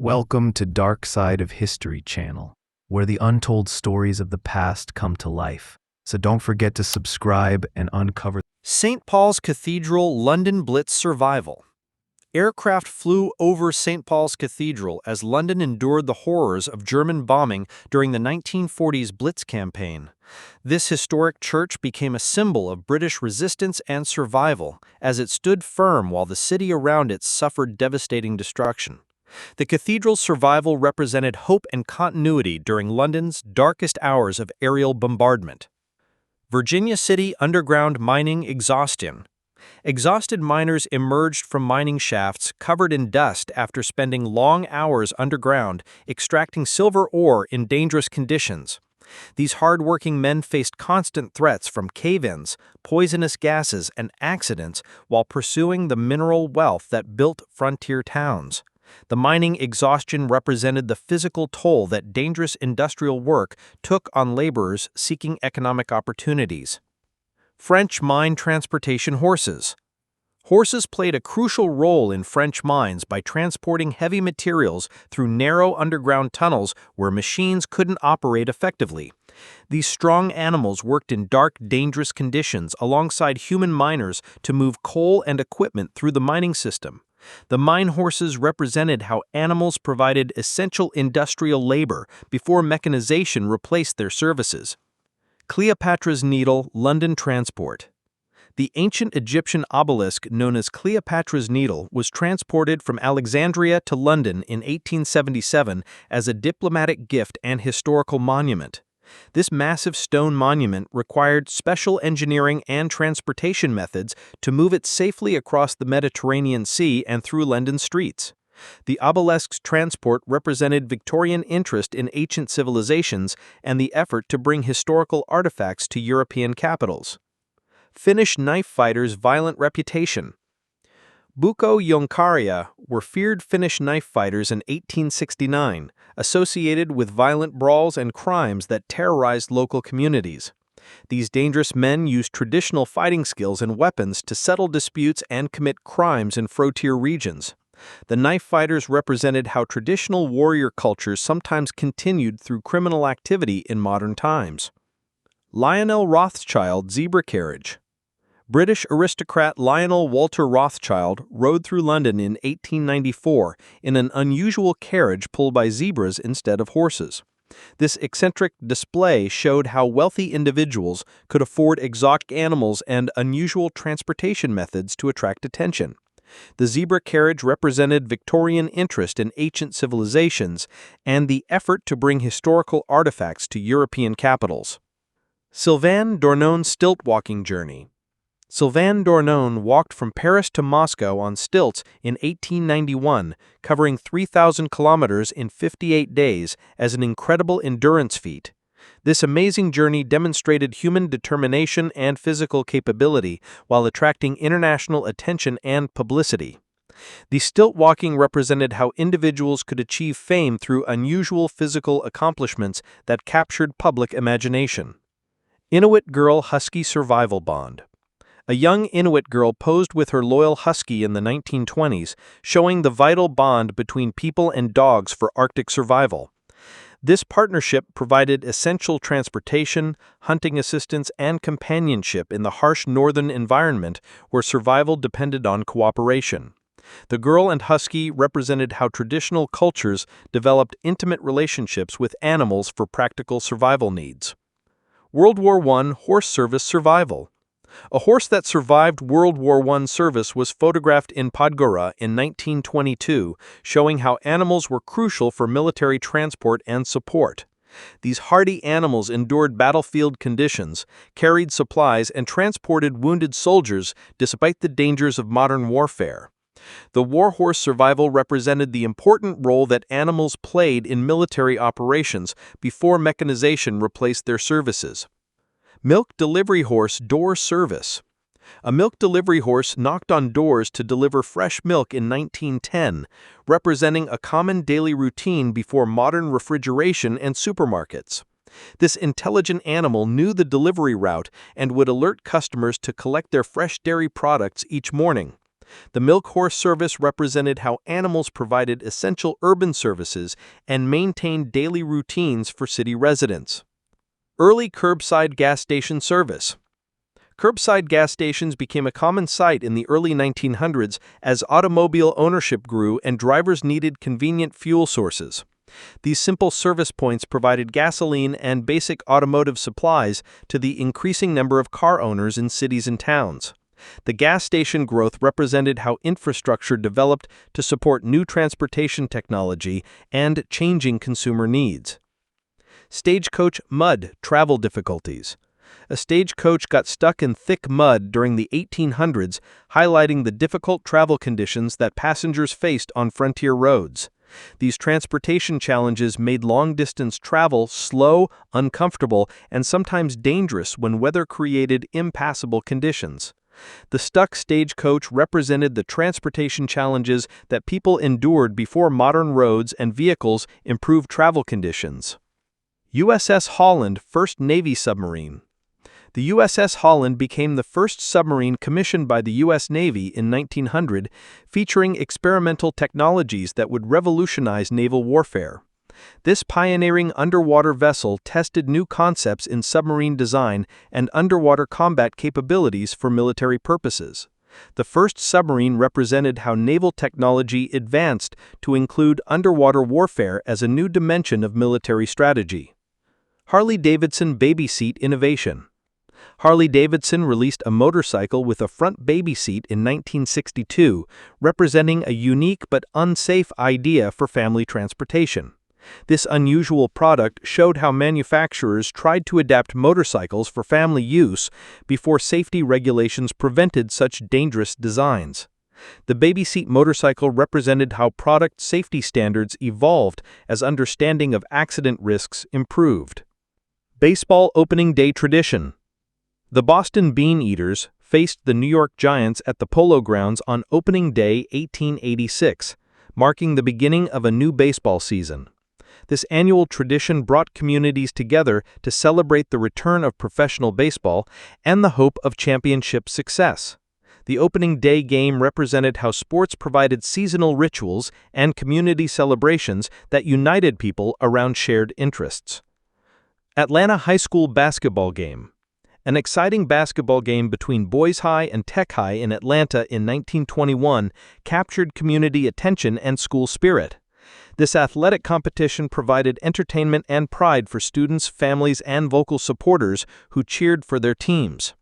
Welcome to Dark Side of History channel, where the untold stories of the past come to life. So don't forget to subscribe and uncover. St. Paul's Cathedral London Blitz survival. Aircraft flew over St. Paul's Cathedral as London endured the horrors of German bombing during the 1940s Blitz campaign. This historic church became a symbol of British resistance and survival as it stood firm while the city around it suffered devastating destruction. The cathedral's survival represented hope and continuity during London's darkest hours of aerial bombardment. Virginia City underground mining exhaustion. Exhausted miners emerged from mining shafts covered in dust after spending long hours underground extracting silver ore in dangerous conditions. These hard-working men faced constant threats from cave-ins, poisonous gases, and accidents while pursuing the mineral wealth that built frontier towns. The mining exhaustion represented the physical toll that dangerous industrial work took on laborers seeking economic opportunities. French mine transportation horses. Horses played a crucial role in French mines by transporting heavy materials through narrow underground tunnels where machines couldn't operate effectively. These strong animals worked in dark, dangerous conditions alongside human miners to move coal and equipment through the mining system. The mine horses represented how animals provided essential industrial labor before mechanization replaced their services. Cleopatra's Needle London transport. The ancient Egyptian obelisk known as Cleopatra's Needle was transported from Alexandria to London in 1877 as a diplomatic gift and historical monument. This massive stone monument required special engineering and transportation methods to move it safely across the Mediterranean Sea and through London streets. The obelisk's transport represented Victorian interest in ancient civilizations and the effort to bring historical artifacts to European capitals. Finnish knife fighters' violent reputation. Bukko Jonkaria were feared Finnish knife fighters in 1869, associated with violent brawls and crimes that terrorized local communities. These dangerous men used traditional fighting skills and weapons to settle disputes and commit crimes in frontier regions. The knife fighters represented how traditional warrior cultures sometimes continued through criminal activity in modern times. Lionel Rothschild zebra carriage. British aristocrat Lionel Walter Rothschild rode through London in 1894 in an unusual carriage pulled by zebras instead of horses. This eccentric display showed how wealthy individuals could afford exotic animals and unusual transportation methods to attract attention. The zebra carriage represented Victorian interest in ancient civilizations and the effort to bring historical artifacts to European capitals. Sylvain Dournin's stilt walking journey. Sylvain Dournin walked from Paris to Moscow on stilts in 1891, covering 3,000 kilometers in 58 days as an incredible endurance feat. This amazing journey demonstrated human determination and physical capability while attracting international attention and publicity. The stilt walking represented how individuals could achieve fame through unusual physical accomplishments that captured public imagination. Inuit Girl Husky Survival Bond. A young Inuit girl posed with her loyal husky in the 1920s, showing the vital bond between people and dogs for Arctic survival. This partnership provided essential transportation, hunting assistance, and companionship in the harsh northern environment where survival depended on cooperation. The girl and husky represented how traditional cultures developed intimate relationships with animals for practical survival needs. World War I Horse Service Survival. A horse that survived World War I service was photographed in Podgora in 1922, showing how animals were crucial for military transport and support. These hardy animals endured battlefield conditions, carried supplies, and transported wounded soldiers despite the dangers of modern warfare. The warhorse survival represented the important role that animals played in military operations before mechanization replaced their services. Milk delivery horse door service. A milk delivery horse knocked on doors to deliver fresh milk in 1910, representing a common daily routine before modern refrigeration and supermarkets. This intelligent animal knew the delivery route and would alert customers to collect their fresh dairy products each morning. The milk horse service represented how animals provided essential urban services and maintained daily routines for city residents. Early curbside gas station service. Curbside gas stations became a common sight in the early 1900s as automobile ownership grew and drivers needed convenient fuel sources. These simple service points provided gasoline and basic automotive supplies to the increasing number of car owners in cities and towns. The gas station growth represented how infrastructure developed to support new transportation technology and changing consumer needs. Stagecoach mud travel difficulties. A stagecoach got stuck in thick mud during the 1800s, highlighting the difficult travel conditions that passengers faced on frontier roads. These transportation challenges made long-distance travel slow, uncomfortable, and sometimes dangerous when weather created impassable conditions. The stuck stagecoach represented the transportation challenges that people endured before modern roads and vehicles improved travel conditions. USS Holland, first Navy submarine. The USS Holland became the first submarine commissioned by the U.S. Navy in 1900, featuring experimental technologies that would revolutionize naval warfare. This pioneering underwater vessel tested new concepts in submarine design and underwater combat capabilities for military purposes. The first submarine represented how naval technology advanced to include underwater warfare as a new dimension of military strategy. Harley-Davidson baby seat innovation. Harley-Davidson released a motorcycle with a front baby seat in 1962, representing a unique but unsafe idea for family transportation. This unusual product showed how manufacturers tried to adapt motorcycles for family use before safety regulations prevented such dangerous designs. The baby seat motorcycle represented how product safety standards evolved as understanding of accident risks improved. Baseball opening day tradition. The Boston Bean Eaters faced the New York Giants at the Polo Grounds on opening day 1886, marking the beginning of a new baseball season. This annual tradition brought communities together to celebrate the return of professional baseball and the hope of championship success. The opening day game represented how sports provided seasonal rituals and community celebrations that united people around shared interests. Atlanta High School basketball game. An exciting basketball game between Boys High and Tech High in Atlanta in 1921 captured community attention and school spirit. This athletic competition provided entertainment and pride for students, families, and vocal supporters who cheered for their teams.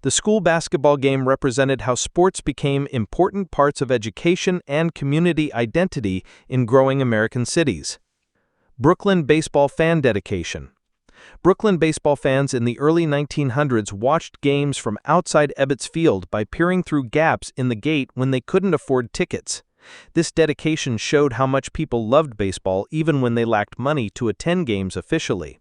The school basketball game represented how sports became important parts of education and community identity in growing American cities. Brooklyn baseball fan dedication. Brooklyn baseball fans in the early 1900s watched games from outside Ebbets Field by peering through gaps in the gate when they couldn't afford tickets. This dedication showed how much people loved baseball even when they lacked money to attend games officially.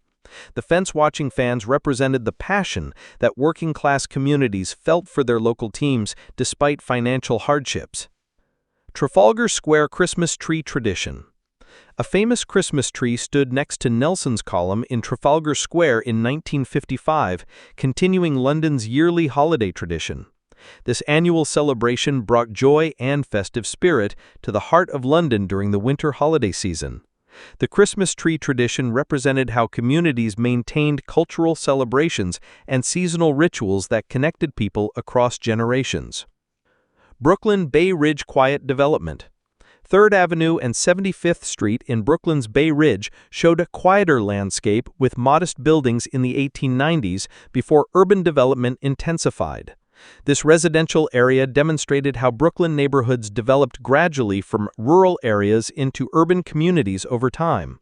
The fence-watching fans represented the passion that working-class communities felt for their local teams despite financial hardships. Trafalgar Square Christmas Tree Tradition. A famous Christmas tree stood next to Nelson's Column in Trafalgar Square in 1955, continuing London's yearly holiday tradition. This annual celebration brought joy and festive spirit to the heart of London during the winter holiday season. The Christmas tree tradition represented how communities maintained cultural celebrations and seasonal rituals that connected people across generations. Brooklyn Bay Ridge Quiet Development. 3rd Avenue and 75th Street in Brooklyn's Bay Ridge showed a quieter landscape with modest buildings in the 1890s before urban development intensified. This residential area demonstrated how Brooklyn neighborhoods developed gradually from rural areas into urban communities over time.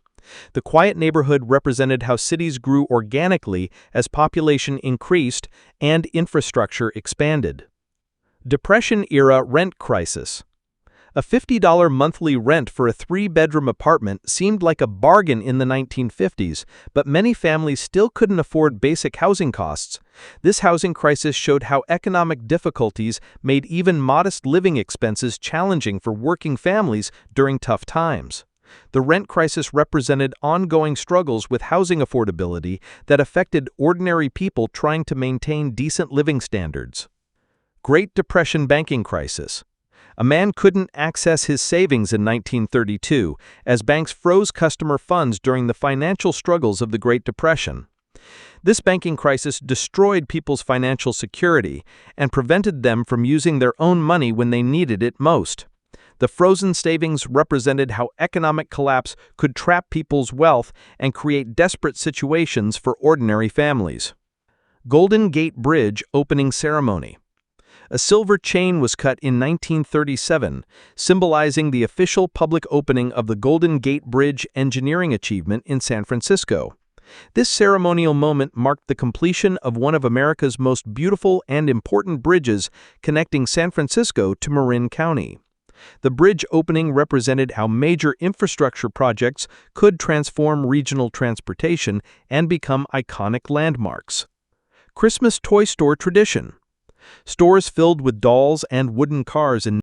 The quiet neighborhood represented how cities grew organically as population increased and infrastructure expanded. Depression-era rent crisis. A $50 monthly rent for a 3-bedroom apartment seemed like a bargain in the 1950s, but many families still couldn't afford basic housing costs. This housing crisis showed how economic difficulties made even modest living expenses challenging for working families during tough times. The rent crisis represented ongoing struggles with housing affordability that affected ordinary people trying to maintain decent living standards. Great Depression banking crisis. A man couldn't access his savings in 1932 as banks froze customer funds during the financial struggles of the Great Depression. This banking crisis destroyed people's financial security and prevented them from using their own money when they needed it most. The frozen savings represented how economic collapse could trap people's wealth and create desperate situations for ordinary families. Golden Gate Bridge Opening Ceremony. A silver chain was cut in 1937, symbolizing the official public opening of the Golden Gate Bridge engineering achievement in San Francisco. This ceremonial moment marked the completion of one of America's most beautiful and important bridges connecting San Francisco to Marin County. The bridge opening represented how major infrastructure projects could transform regional transportation and become iconic landmarks. Christmas toy store tradition. Stores filled with dolls and wooden cars in